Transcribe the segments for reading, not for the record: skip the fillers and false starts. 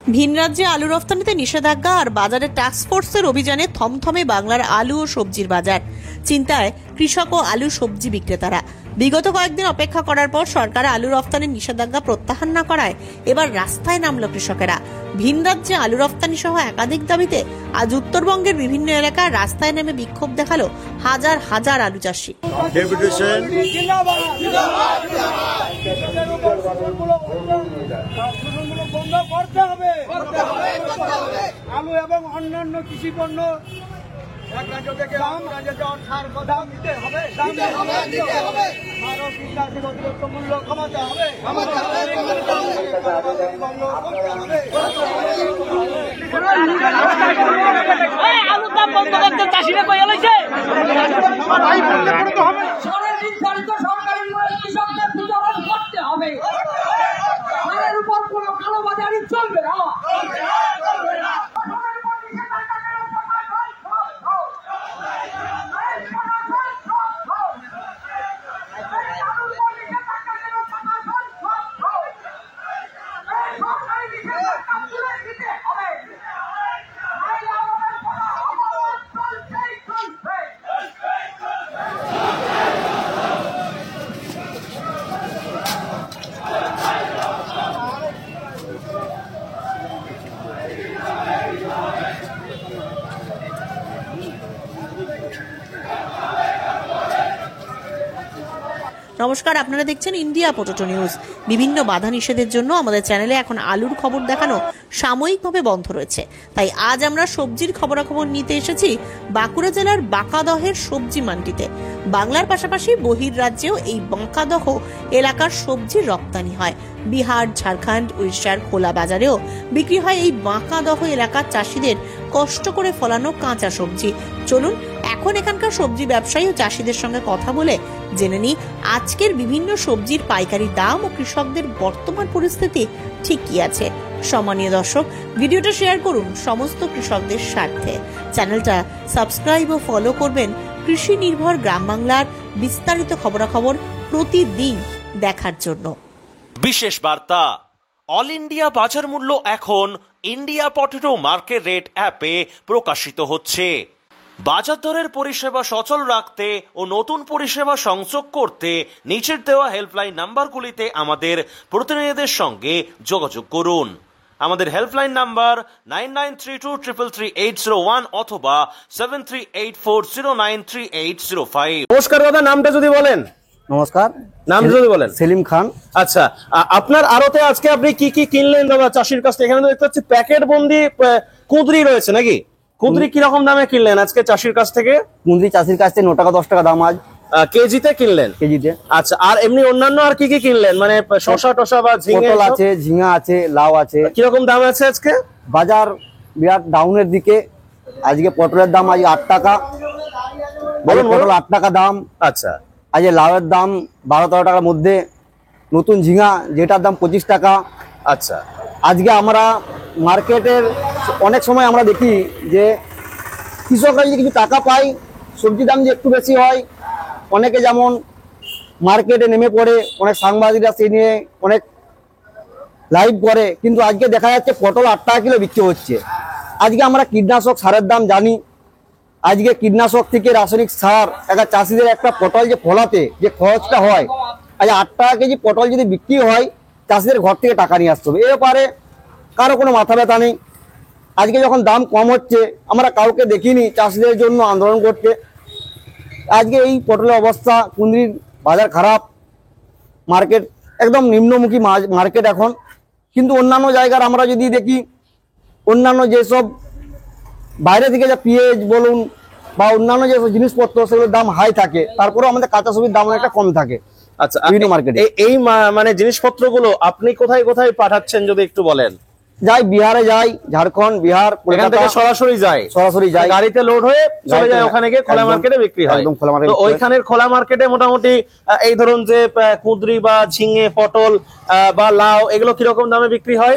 ভিন রাজ্যে আলু রফতানিতে নিষেধাজ্ঞা আর বাজারে টাস্কফোর্সের অভিযানে থমথমে বাংলার আলু ও সবজির বাজার। চিন্তায় কৃষক ও আলু সবজি বিক্রেতারা। বিগত কয়েকদিন অপেক্ষা করার পর সরকার আলু রফতানির নিষেধাজ্ঞা প্রত্যাহার না করায় এবার রাস্তায় নামল কৃষকেরা। ভিন রাজ্যে আলু রফতানি সহ একাধিক দাবিতে আজ উত্তরবঙ্গের বিভিন্ন এলাকায় রাস্তায় নেমে বিক্ষোভ দেখালো হাজার হাজার আলু চাষি। আলু এবং অন্যান্য কৃষি পণ্য এক রাজ্য থেকে রাজ্যে যাওয়ার সার দাম দিতে হবে, আরো কীটনাশক অতিরিক্ত মূল্য কমাতে হবে, আলুর দাম বন্ধ করতে চাষিরা কই এলাইছে। কৃষকদের পূজাবান করতে হবে, সারের উপর কোনো কালোবাজারি চলবে না। নমস্কার, আপনারা দেখছেন ইন্ডিয়া পোটেটো নিউজ। বিভিন্ন বাধা নিষেধের জন্য আমাদের চ্যানেলে এখন আলুর খবর দেখানো সাময়িকভাবে বন্ধ রয়েছে। তাই আজ আমরা সবজির খবরাখবর নিতে এসেছি বাঁকুড়া জেলার বাঁকাদহের সবজি মান্ডিতে। বাংলার পাশাপাশি বহির রাজ্যেও এই বাঁকাদহ এলাকার সবজির রপ্তানি হয়। বিহার, ঝাড়খণ্ড, উড়িষ্যার খোলা বাজারেও বিক্রি হয় এই বাঁকাদহ এলাকার চাষিদের কষ্ট করে ফলানো কাঁচা সবজি। চলুন এখন এখানকার সবজি ব্যবসায়ী ও চাষিদের সঙ্গে কথা বলে জেনে নিই আজকের বিভিন্ন সবজির পাইকারি দাম ও কৃষকদের বর্তমান পরিস্থিতি ঠিক কি আছে। সম্মানীয় দর্শক, ভিডিওটা শেয়ার করুন সমস্ত কৃষকদের স্বার্থে। চ্যানেলটা সাবস্ক্রাইব ও ফলো করবেন কৃষি নির্ভর গ্রাম বাংলার বিস্তারিত খবরাখবর প্রতিদিন দেখার জন্য। বিশেষ বার্তা, অল ইন্ডিয়া বাজার মূল্য এখন ইন্ডিয়া পটেটো মার্কেট রেট অ্যাপে প্রকাশিত হচ্ছে। বাজার দরের পরিষেবা সচল রাখতে ও নতুন পরিষেবা সংযোগ করতে নিচের দেওয়া হেল্পলাইন নাম্বারগুলিতে আমাদের প্রতিনিধিদের সঙ্গে যোগাযোগ করুন। আমাদের হেল্পলাইন নাম্বার 9932333801 অথবা 7384093805। নমস্কার দাদা, নামটা যদি বলেন। নমস্কার, নাম যদি বলেন। সেলিম খান। আচ্ছা, আপনার আড়তে আজকে আপনি কি কি কিনলেন দাদা চাষির কাছ থেকে? এখানে তো দেখতে পাচ্ছি প্যাকেট বন্দি কুঁদরি রয়েছে নাকি? কুঁদরি কিরকম দামে কিনলেন আজকে চাষির কাছ থেকে? কুঁদরি চাষির কাছ থেকে 9 টাকা 10 টাকা দাম আজ কেজিতে কিনলেন? কেজিতে। আচ্ছা, আর এমনি অন্যান্য আর কি কি কিনলেন? মানে শসা টসা বা পটল আছে, ঝিঙা আছে, লাউ আছে। কিরকম দাম আছে আজকে? বাজার বিরাট ডাউনের দিকে। আজকে পটলের দাম আজ 8 টাকা। বলুন, পটল 8 টাকা দাম। আচ্ছা, আজ লাউয়ের দাম 12-13 টাকার মধ্যে। নতুন ঝিঙা যেটার দাম 25 টাকা। আচ্ছা, আজকে আমরা মার্কেটের অনেক সময় আমরা দেখি যে কৃষকরা যদি কিছু টাকা পায়, সবজির দাম যে একটু বেশি হয়। অনেকে যেমন মার্কেটে নেমে পড়ে, অনেক সাংবাদিকরা সেই নিয়ে অনেক লাইভ করে, কিন্তু আজকে দেখা যাচ্ছে পটল 8 টাকা কিলো বিক্রি হচ্ছে। আজকে আমরা কীটনাশক সারের দাম জানি। আজকে কীটনাশক থেকে রাসায়নিক সার একটা চাষিদের একটা পটল যে ফলাতে যে খরচটা হয়, আজ 8 টাকা কেজি পটল যদি বিক্রি হয়, চাষিদের ঘর থেকে টাকা নিয়ে আসতে হবে। এ ব্যাপারে কারো কোনো মাথা ব্যথা নেই। আজকে যখন দাম কম হচ্ছে, আমরা কাউকে দেখিনি চাষিদের জন্য আন্দোলন করতে। আজকে এই পটলের অবস্থা, কুঁদরির বাজার খারাপ, মার্কেট একদম নিম্নমুখী মার্কেট এখন। কিন্তু অন্যান্য জায়গার আমরা যদি দেখি, অন্যান্য যেসব বাইরে থেকে যা পেঁয়াজ বলুন বা অন্যান্য যেসব জিনিসপত্র, সেগুলোর দাম হাই থাকে, তারপরেও আমাদের কাঁচা সবজির দাম অনেকটা কম থাকে। আচ্ছা, বিভিন্ন মার্কেটে এই মানে জিনিসপত্রগুলো আপনি কোথায় কোথায় পাঠাচ্ছেন যদি একটু বলেন? যাই, বিহারে যাই, ঝাড়খণ্ড, বিহার, এখান থেকে সরাসরি যায়, গাড়িতে লোড হয়ে চলে যায়, ওখানে গিয়ে খোলা মার্কেটে বিক্রি হয়। তো ওইখানের খোলা মার্কেটে মোটামুটি এই ধরুন যে কুঁদরি বা ঝিঙে, পটল বা লাউ, এগুলো কিরকম দামে বিক্রি হয়?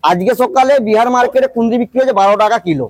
আজকে সকালে বিহার মার্কেটে কুঁদরি বিক্রি হয়েছে 12 টাকা কিলো।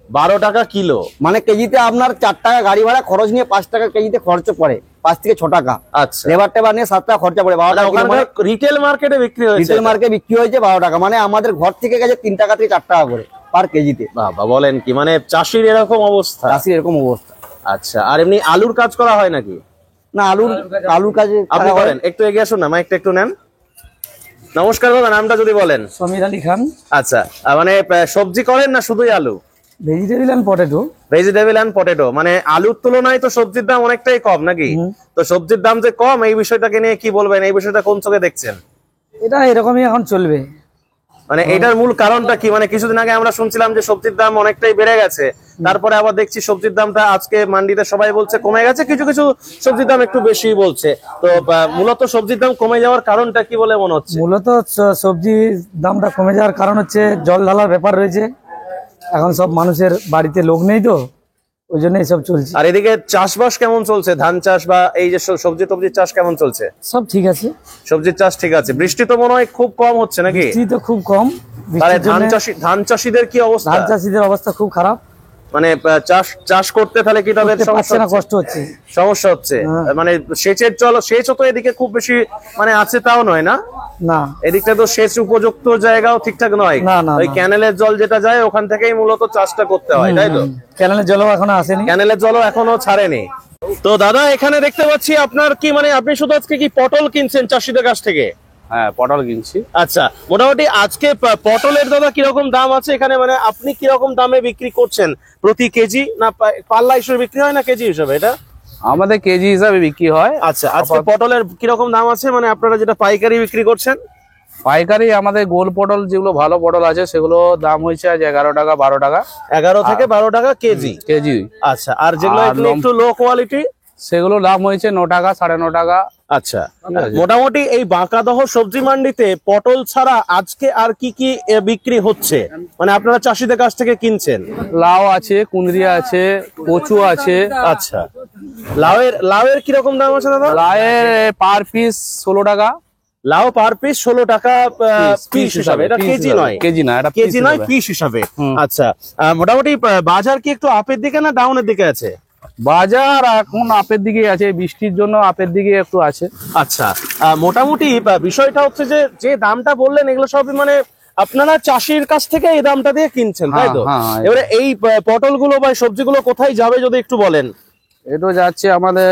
12 টাকা কিলো, মানে কেজিতে আপনার 4 টাকা গাড়ি ভাড়া খরচ নিয়ে 5 টাকা কেজিতে খরচ পড়ে। 5 থেকে 6 টাকা। আচ্ছা, লেবার টেবার নিয়ে 7 টাকা খরচা পড়ে 12 টাকা। ওখানে রিটেল মার্কেটে বিক্রি হয়েছে, রিটেল মার্কেটে বিক্রি হয়েছে 12 টাকা, মানে আমাদের ঘর থেকে গেছে 3 টাকা থেকে 4 টাকা করে পার কেজিতে। বাবা বলেন কি, মানে চাষির এরকম অবস্থা। চাষি এরকম অবস্থা। আচ্ছা, আর এমনি আলুর কাজ করা হয় নাকি? না, আলুর কাজে আপনি করেন? একটু এগিয়ে আসুন না, মাইকটা একটু নেন। নমস্কার দাদা, নামটা যদি বলেন। সমীর আলী খান। আচ্ছা, মানে সবজি করেন না শুধুই আলু? Vegetable and potato. Vegetable and potato, মানে আলুর তুলনায় তো সবজির দাম অনেকটাই কম নাকি? তো সবজির দাম যে কম, এই বিষয়টাকে নিয়ে কি বলবেন? এই বিষয়টা কোন চোখে দেখছেন? এটা এরকমই এখন চলবে। মানে এটার মূল কারণটা কি? মানে কিছুদিন আগে আমরা শুনছিলাম যে সবজির দাম অনেকটাই বেড়ে গেছে, তারপরে আবার দেখছি সবজির দামটা আজকে মান্ডিতে সবাই বলছে কমে গেছে, কিছু কিছু সবজির দাম একটু বেশি বলছে। তো মূলত সবজির দাম কমে যাওয়ার কারণটা কি বলে মনে হচ্ছে? মূলত সবজির দামটা কমে যাওয়ার কারণ হচ্ছে জল ঢালার ব্যাপার রয়েছে। এখন সব মানুষের বাড়িতে লোক নেই, তো ওই জন্য এইসব চলছে। আর এদিকে চাষবাস কেমন চলছে? ধান চাষ বা এই যে সবজি টবজির চাষ কেমন চলছে? সব ঠিক আছে। সবজির চাষ ঠিক আছে। বৃষ্টি তো মনে হয় খুব কম হচ্ছে নাকি? বৃষ্টি তো খুব কম। তাহলে ধান চাষিদের কি অবস্থা? ধান চাষিদের অবস্থা খুব খারাপ। মানে চাষ করতে তাহলে কি তাদের সমস্যা, কষ্ট হচ্ছে, সমস্যা হচ্ছে? মানে সেচও তো এদিকে খুব বেশি মানে আছে তাও নয় না? না, এদিকটা তো সেচ উপযুক্ত জায়গাও ঠিকঠাক নয়। ওই ক্যানেলের জল যেটা যায় ওখান থেকেই মূলত চাষটা করতে হয়, তাই তো? ক্যানেলের জলও এখনো আসেনি। ক্যানেলের জলও এখনো ছাড়েনি। তো দাদা এখানে দেখতে পাচ্ছি আপনার কি, মানে আপনি শুধু আজকে কি পটল কিনছেন চাষিদের কাছ থেকে? হ্যাঁ, পটল কিনছি। আচ্ছা, মোটামুটি আজকে পটলের দাদা কিরকম দাম আছে এখানে? মানে আপনি কিরকম দামে বিক্রি করছেন? প্রতি কেজি না পাল্লা হিসেবে বিক্রি হয় না কেজি হিসেবে? এটা আমাদের কেজি হিসাবে বিক্রি হয়। আচ্ছা, আজকে পটলের কিরকম দাম আছে? মানে আপনারা যেটা পাইকারি বিক্রি করছেন? পাইকারি আমাদের গোল পটল যেগুলো ভালো পটল আছে সেগুলো দাম হয়েছে আজ 11 টাকা 12 টাকা। 11 থেকে 12 টাকা কেজি। আচ্ছা, আর যেগুলো একটু লো কোয়ালিটি সেগুলো দাম হয়েছে 9 টাকা 9.5 টাকা। আচ্ছা, মোটামুটি এই বাঁকাদহ সবজি মান্ডিতে পটল ছাড়া আজকে আর কি কি বিক্রি হচ্ছে? মানে আপনারা চাষিদের কাছ থেকে কিনছেন? লাউ আছে, কুঁদরি আছে, কচু আছে। আচ্ছা, লাউয়ের কিরকম দাম আছে দাদা? লাউয়ের পার পিস 16 টাকা। লাউ পার পিস 16 টাকা পিস হিসাবে? এটা কেজি নয়? কেজি না, এটা কেজি নয়, পিস হিসাবে। আচ্ছা, মোটামুটি বাজার কি একটু আপের দিকে না ডাউনের দিকে আছে? বাজার এখন আপের দিকে আছে, বৃষ্টির জন্য আপের দিকে একটু আছে। আচ্ছা, মোটামুটি বিষয়টা হচ্ছে যে দামটা বললেন এগুলো সবই মানে আপনারা চাষির কাছ থেকে এই দামটা দিয়ে কিনছেন, তাই তো? এবারে এই পটলগুলো বা সবজিগুলো কোথায় যাবে যদি একটু বলেন? এটা যাচ্ছে আমাদের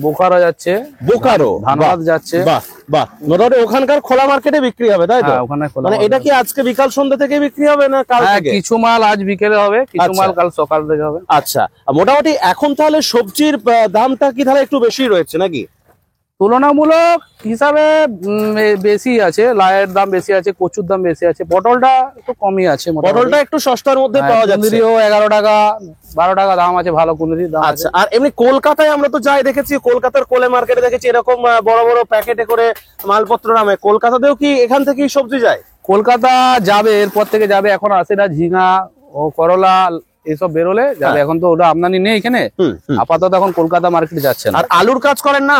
বোকারো যাচ্ছে, বোকারো, ধানবাদ যাচ্ছে। বাহ বাহ, মোটামুটি ওখানকার খোলা মার্কেটে বিক্রি হবে, তাই তো? ওখানে মানে এটা কি আজকে বিকাল সন্ধ্যা থেকে বিক্রি হবে না কাল থেকে? কিছু মাল আজ বিকেলে হবে, কিছু মাল কাল সকাল থেকে হবে। আচ্ছা, মোটামুটি এখন তাহলে সবজির দামটা কি তাহলে একটু বেশি রয়েছে নাকি? তুলনামূলক হিসাবে বেশি আছে, লাউয়ের দাম বেশি আছে, কচুর দাম বেশি আছে, পটলটা একটু কমই আছে। পটলটা একটু সস্তার মধ্যে পাওয়া যাচ্ছে। কুঁদরিও 11 টাকা 12 টাকা দাম আছে, ভালো কুঁদরির দাম। আচ্ছা, আর এমনি কলকাতায় আমরা তো যাই দেখেছি, কলকাতার কোলে মার্কেটে দেখেছি এরকম বড় বড় প্যাকেটে করে মালপত্র নামে। কলকাতাতেও কি এখান থেকেই সবজি যায়? কলকাতা যাবে, এরপর থেকে যাবে, এখন আসে না। ঝিঙা ও করলা এসব বেরোলে যাবে, এখন তো ওটা আমদানি নেই এখানে। আপাতত এখন কলকাতা মার্কেট যাচ্ছে না। আর আলুর কাজ করেন না?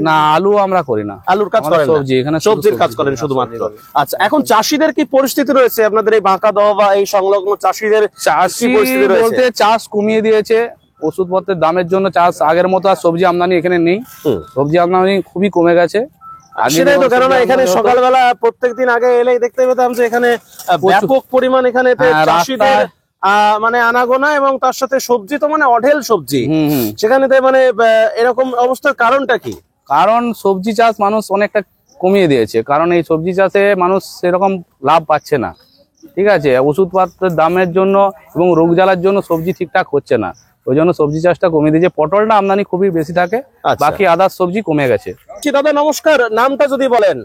না, আলু আমরা করি না। আলুর কাজ করেন? সবজি, এখানে সবজির কাজ করেন শুধুমাত্র। আচ্ছা, এখন চাষিদের কি পরিস্থিতি রয়েছে আপনাদের এই বাঁকাদহ বা এই সংলগ্ন চাষিদের? চাষি বলতে চাষ কমিয়ে দিয়েছে ওষুধপত্রের দামের জন্য। চাষ আগের মতো আর সবজি আমদানি এখানে নেই, সবজি আমদানি খুবই কমে গেছে। সেটাই তো, কেননা এখানে সকালবেলা প্রত্যেকদিন আগে এলেই দেখতে পেতাম যে এখানে ব্যাপক পরিমাণ এখানে চাষিদের মানে আনাগোনা, এবং তার সাথে সবজি তো মানে অঢেল সবজি সেখানে। মানে এরকম অবস্থার কারণটা কি? কারণ সবজি চাষ মানুষ অনেকটা কমিয়ে দিয়েছে, কারণ এই সবজি চাষে মানুষ সেরকম লাভ পাচ্ছে না। ঠিক আছে, ওষুধপত্রের দামের জন্য এবং রোগ জ্বালার জন্য সবজি ঠিকঠাক হচ্ছে না, ওই জন্য সবজি চাষটা কমিয়ে দিয়েছে। পটলটা আমদানি খুবই বেশি থাকে, বাকি আদার্স সবজি কমে গেছে। দাদা নমস্কার, নামটা যদি বলেন?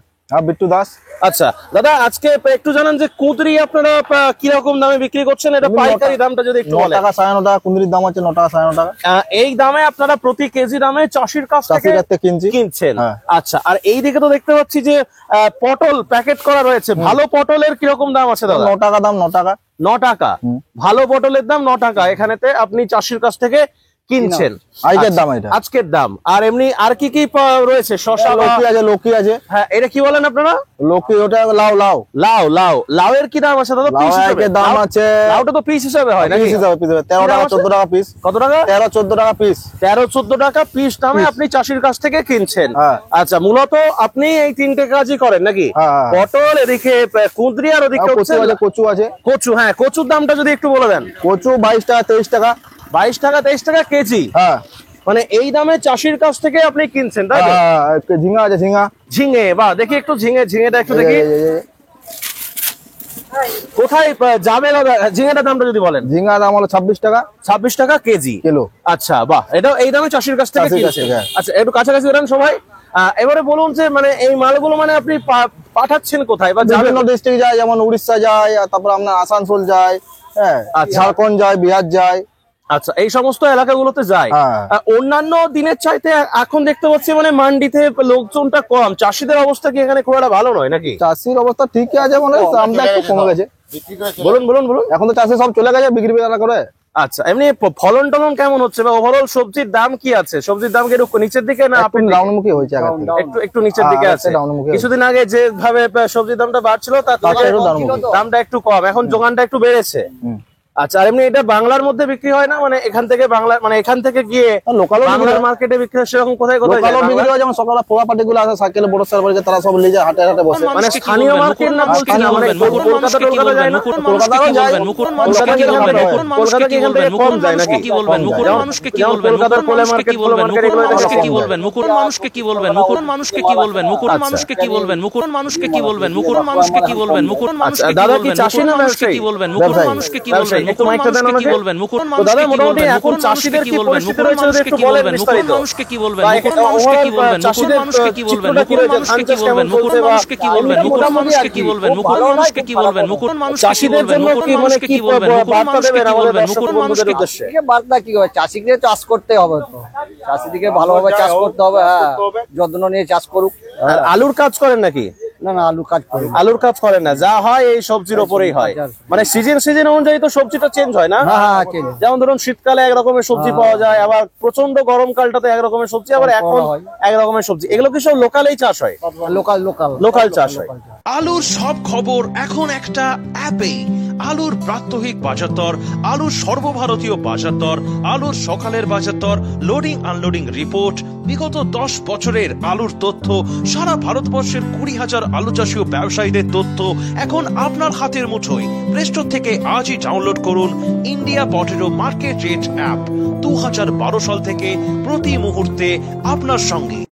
বিট্টু দাস। আচ্ছা দাদা, আজকে একটু জানান যে কুঁদরি আপনারা কিরকম দামে বিক্রি করছেন? এটা পাইকারি দামটা যদি একটু বলেন। 9 টাকা 9.5 টাকা কুঁদরির দাম আছে, 9 টাকা 9.5 টাকা। এই দামে আপনারা প্রতি কেজি দামে চাষির কাছ থেকে কিনছেন? আচ্ছা, আর এই দিকে তো দেখতে পাচ্ছি যে পটল প্যাকেট করা রয়েছে। ভালো পটলের কিরকম দাম আছে দাদা? 9 টাকা দাম। 9 টাকা। 9 টাকা ভালো পটলের দাম 9 টাকা এখানেতে আপনি চাষির কাছ থেকে কিনছেন আজকের দাম এটা। আজকের দাম। আর এমনি আর কি কি রয়েছে? শসা, লকি আছে, লকি আছে। হ্যাঁ, এটা কি বলেন আপনারা? লকি, ওটা লাউ। লাউ লাউ লাউ লাউয়ের কি দাম আছে দাদা? পিস হিসেবে দাম আছে, লাউটা তো পিস হিসেবে হয় নাকি? পিস হিসাবে 13 টাকা 14 টাকা পিস। কত টাকা? 13-14 টাকা পিস। 13-14 টাকা পিস দামে আপনি চাষির কাছ থেকে কিনছেন। হ্যাঁ। আচ্ছা, মূলত আপনি এই তিনটে কাজই করেন নাকি? হ্যাঁ। পটল, এদিকে কুঁদরি, আর ওদিকে হচ্ছে কচু আছে। কচু। হ্যাঁ, কচুর দামটা যদি একটু বলে দেন। কচু 22 টাকা 23 টাকা। 22 টাকা 23 টাকা কেজি। হ্যাঁ, মানে এই দামে চাষির কাছ থেকে আপনি কিনছেন, তাই তো? ঝিঙা আছে, ঝিঙা। ঝিঙে, বাহ, দেখি একটু ঝিঙেটা একটু দেখি কোথায় যাবে দাদা? ঝিঙেটার দামটা যদি বলেন। ঝিঙা দাম হলো 26 টাকা। 26 টাকা কেজি কিলো। আচ্ছা, বাহ, এটা এই দামে চাষির কাছ থেকে চাষির কাছ কিনছেন। থেকে, হ্যাঁ। আচ্ছা, একটু কাছাকাছি বেরান সবাই। এবারে বলুন যে মানে এই মালগুলো মানে আপনি পাঠাচ্ছেন কোথায় বা যাবেন? বিভিন্ন ডিস্ট্রিক্ট যায়, যেমন উড়িষ্যা যায়, তারপর আপনার আসানসোল যায়, হ্যাঁ, আচ্ছা। ঝাড়খণ্ড যায়, বিহার যায়। আচ্ছা, এই সমস্ত এলাকাগুলোতে যায়। হ্যাঁ। অন্যান্য দিনের চাইতে এখন দেখতে পাচ্ছি মানে মান্ডিতে লোকজনটা কম। চাষিদের অবস্থা কি এখানে খুব একটা ভালো নয় নাকি? চাষির অবস্থা ঠিকই আছে, মানে দামটা একটু কমে গেছে। বলুন বলুন বলুন। এখন তো চাষি সব চলে গেছে বিক্রি করে। আচ্ছা, এমনি ফলন টলন কেমন হচ্ছে বা ওভারঅল সবজির দাম কি আছে? সবজির দাম কি একটু নিচের দিকে না আপনি ডাউনমুখী হয়েছে আগের থেকে। একটু নিচের দিকে হ্যাঁ, আছে? ডাউনমুখী আছে। কিছুদিন আগে যেভাবে সবজির দামটা বাড়ছিল তার থেকে একটু ডাউনমুখী। দামটা একটু কম, এখন যোগানটা একটু বেড়েছে। আচ্ছা, আর এমনি এটা বাংলার মধ্যে বিক্রি হয় না? মানে এখান থেকে বাংলা, মানে এখান থেকে গিয়ে লোকাল বাংলার মার্কেটে বিক্রি হয় সেরকম কোথায় কোথায় যায়? বিক্রি হয়, যেমন সকালে পোড়া পার্টি গুলো আছে, সাইকেলে বড় সার বাড়িতে, তারা সব নিয়ে যায়, হাটে হাটে বসে। মানে স্থানীয় মার্কেট না বলছি না, মানে কলকাতা টলকাতা যায় না? কলকাতাও যায়। কলকাতা কি এখান থেকে কম যায় নাকি? কি বলবেন মুকুট মানুষকে কি যেমন বলবেন? কলকাতার কোলে মার্কেট, কি বলবেন? মার্কেট এগুলো মানুষকে কম কি যায়। বলবেন? মুকুট মানুষকে কি বলবেন? মুকুট মানুষকে কি বলবেন? মুকুট মানুষকে কি বলবেন? মুকুট মানুষকে কি বলবেন? মুকুট মানুষকে কি বলবেন? মুকুট মানুষকে কি দাদা কি বলবেন? চাষি না ব্যবসায়ী? কি বলবেন? মুকুট মানুষকে কি বলবেন? একটু মাইকটা দেন আমাকে। বলবেন? মুকুট তো দাদা মোটামুটি এখন চাষিদের কি পরিস্থিতি রয়েছে যদি একটু বলেন বিস্তারিত। মানুষকে কি বলবেন? বা মুকুট মানুষকে কি বলবেন? চাষিদের মানুষকে কি বলবেন? চিত্রটা কি মুকুট রয়েছে? মানুষকে ধান কি চাষ কেমন বলবেন? মুকুট চলছে বা মানুষকে কি বলবেন? মুকুট মানুষকে কি বলবেন? মুকুট মানুষকে কি বলবেন? মুকুট মানুষকে কি চাষিদের বলবেন? জন্য মুকুট কি মানে মানুষকে কি কি বলবেন? মুকুট বার্তা মানুষকে দেবেন কি আমাদের বলবেন? দর্শক মুকুট বন্ধুদের মানুষকে উদ্দেশ্যে? বার্তা কি হবে? চাষিকে চাষ করতে হবে, তো চাষিদিকে ভালোভাবে চাষ করতে হবে। হ্যাঁ, যত্ন নিয়ে চাষ করুক। আর আলুর কাজ করেন নাকি? না না, আলু কাজ করি। আলুর কাজ করেন না, যা হয় এই সবজির ওপরেই হয়। মানে সিজন অনুযায়ী তো সবজিটা চেঞ্জ হয় না? হ্যাঁ, change। যেমন ধরুন শীতকালে এক রকমের সবজি পাওয়া যায়, আবার প্রচন্ড গরমকালটাতে এক রকমের সবজি, আবার এখন এক রকমের সবজি। এগুলো কি সব লোকালেই চাষ হয়? লোকাল চাষ হয়। আলুর সব খবর এখন একটা অ্যাপেই। আলুর প্রাত্যহিক বাজার দর, আলুর সর্বভারতীয় বাজার দর, আলুর সকালের বাজার দর, লোডিং আনলোডিং রিপোর্ট, বিগত 10 বছরের আলুর তথ্য, সারা ভারতবর্ষের 20,000 আলু চাষী ও ব্যবসায়ীদের তথ্য এখন আপনার হাতের মুঠোয়। প্লে স্টোর থেকে আজই ডাউনলোড করুন India potato market rate app. 2012 সাল থেকে প্রতি মুহূর্তে আপনার সঙ্গে।